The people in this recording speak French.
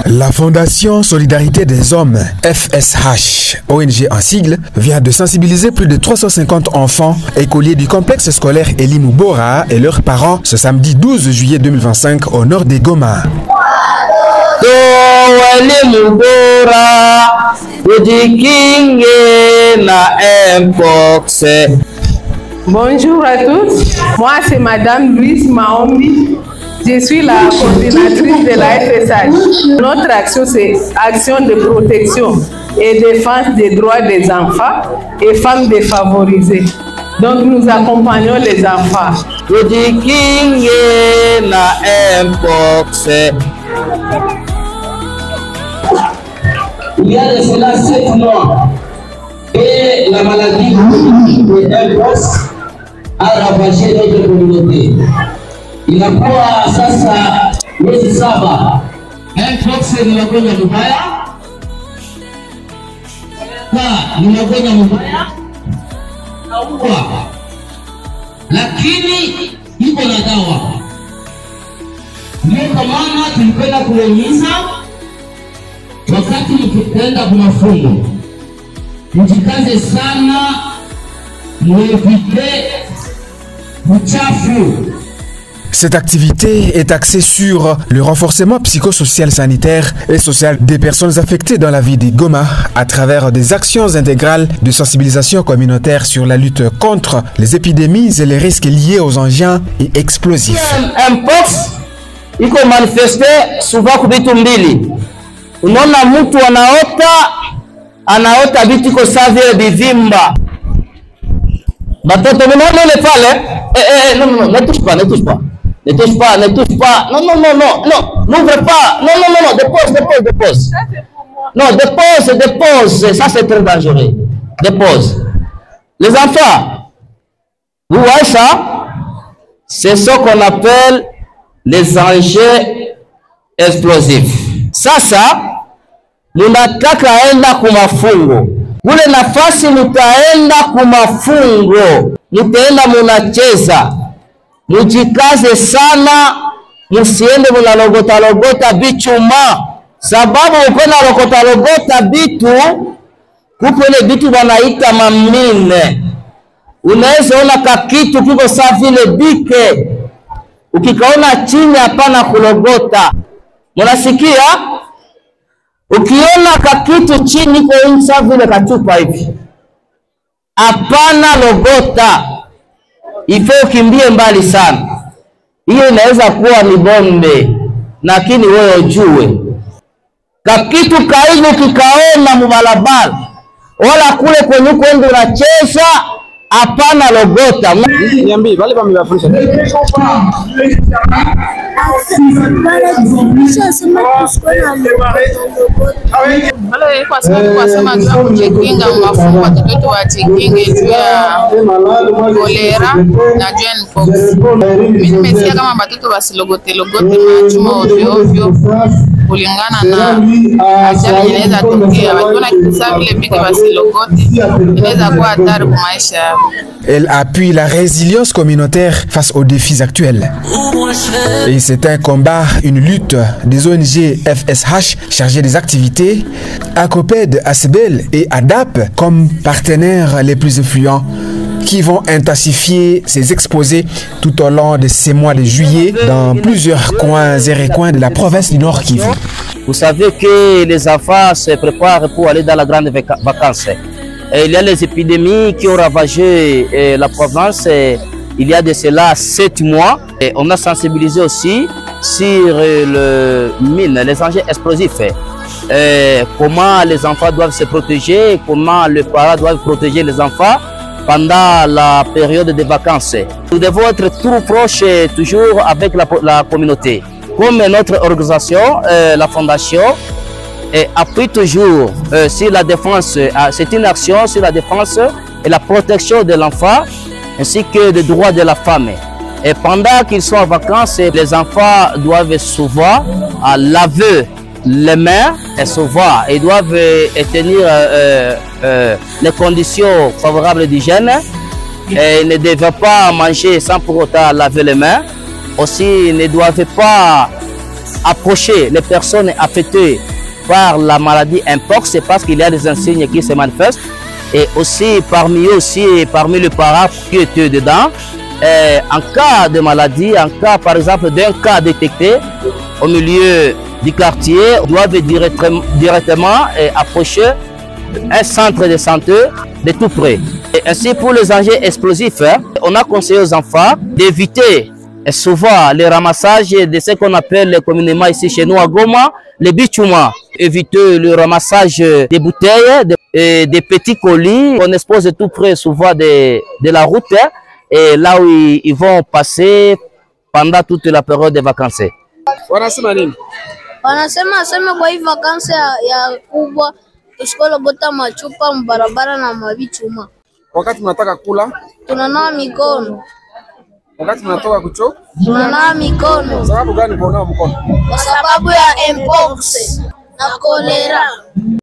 La Fondation Solidarité des Hommes, FSH, ONG en sigle, vient de sensibiliser plus de 350 enfants écoliers du complexe scolaire Elie Moubora et leurs parents ce samedi 12 juillet 2025 au nord des Goma. Bonjour à tous, moi c'est Madame Louise Maombi. Je suis la coordinatrice de la FSH. Notre action, c'est action de protection et défense des droits des enfants et femmes défavorisées. Donc nous accompagnons les enfants. Il y a de cela 7 mois et la maladie de Mpox a ravagé notre communauté. Inakuwa sasa miezi 7. Mpox ni magonjwa mabaya. Ni magonjwa mabaya. Naua. Lakini iko na dawa. Ndio kwa maana tulipenda kuhimiza wakati mkienda kwa mafungo. Mjikaze sana muevite uchafu. Cette activité est axée sur le renforcement psychosocial, sanitaire et social des personnes affectées dans la vie des Goma à travers des actions intégrales de sensibilisation communautaire sur la lutte contre les épidémies et les risques liés aux engins et explosifs. Mpox iko manifeste souvent kwa vitu mbili. Unaona mtu anaota vitu kwa savia bivimba. Batoto mnaona ile pale non, ne touche pas. Ne touche pas. Non, n'ouvre pas. Non, dépose. Non, dépose. Ça, c'est très dangereux. Dépose. Les enfants, vous voyez ça? C'est ce qu'on appelle les engins explosifs. Sasa, munataka enda kumafungo. Kule nafasi mutaenda kumafungo. Mutaenda munacheza. Mujikaze sana, musiende munalogota bichuma. Sababu upena logota bitu, kupele bitu wanaita mamine. Unaweza ona kakitu kiko saa vile bike. Ukikaona chini hapana kulogota. Munasikia? Ukiona kakitu chini kwa saa vile kachupa hivi, hapana logota. Ife ukimbie mbali sana. Hiyo inaweza kuwa ni bombe, lakini wewe ujue. Kakitu kaigo kikaona mubalabala, wala kule kwenye kwenda unacheza, hapana logota. Niambi, wale wamewafundisha. Wale kwa sababu kujikinga mafungo watoto wetu wajikinge juu ya kolera na juu ya mpox. Mimi nimesikia kama watoto wasilogote machuma ovyo kulingana na ajali inaweza tokea. Wakiona kitu sawa vile bike wasilogote inaweza kuwa hatari kwa maisha yao. Elle appuie la résilience communautaire face aux défis actuels. Et c'est un combat, une lutte des ONG FSH chargées des activités, ACOPED, ACBEL et ADAP comme partenaires les plus influents qui vont intensifier ces exposés tout au long de ces mois de juillet dans plusieurs coins et recoins de la province du Nord Kivu. Vous savez que les enfants se préparent pour aller dans la grande vacances. Et il y a les épidémies qui ont ravagé la province il y a de cela 7 mois. Et on a sensibilisé aussi sur les engins explosifs. Comment les enfants doivent se protéger, comment les parents doivent protéger les enfants pendant la période de vacances. Nous devons être tout proches toujours avec la communauté. Comme notre organisation, la Fondation, appuie toujours sur la défense, c'est une action sur la défense et la protection de l'enfant ainsi que des droits de la femme. Et pendant qu'ils sont en vacances, les enfants doivent souvent laver les mains et souvent ils doivent tenir les conditions favorables d'hygiène et ne doivent pas manger sans pour autant laver les mains. Aussi, ils ne doivent pas approcher les personnes affectées par la maladie Mpox, c'est parce qu'il y a des insignes qui se manifestent. Et aussi, parmi les parents qui étaient dedans, en cas de maladie, en cas par exemple d'un cas détecté au milieu du quartier, doivent directement approcher un centre de santé de tout près. Et ainsi pour les engins explosifs, on a conseillé aux enfants d'éviter souvent le ramassage de ce qu'on appelle communément ici chez nous à Goma, les bichouma. Éviter le ramassage des bouteilles, des petits colis qu'on expose tout près souvent de la route et là où ils vont passer pendant toute la période des vacances. Wanasema nini? Wanasema kwa hii vakansi ya kubwa tusikologota machupa mbarabara na mabichuma. Wakati mnataka kula tunanawa mikono. Wakati mnatoka kuchoo tunanawa mikono. Sababu gani kunawa mkono? Kwa sababu ya Mpox na kolera.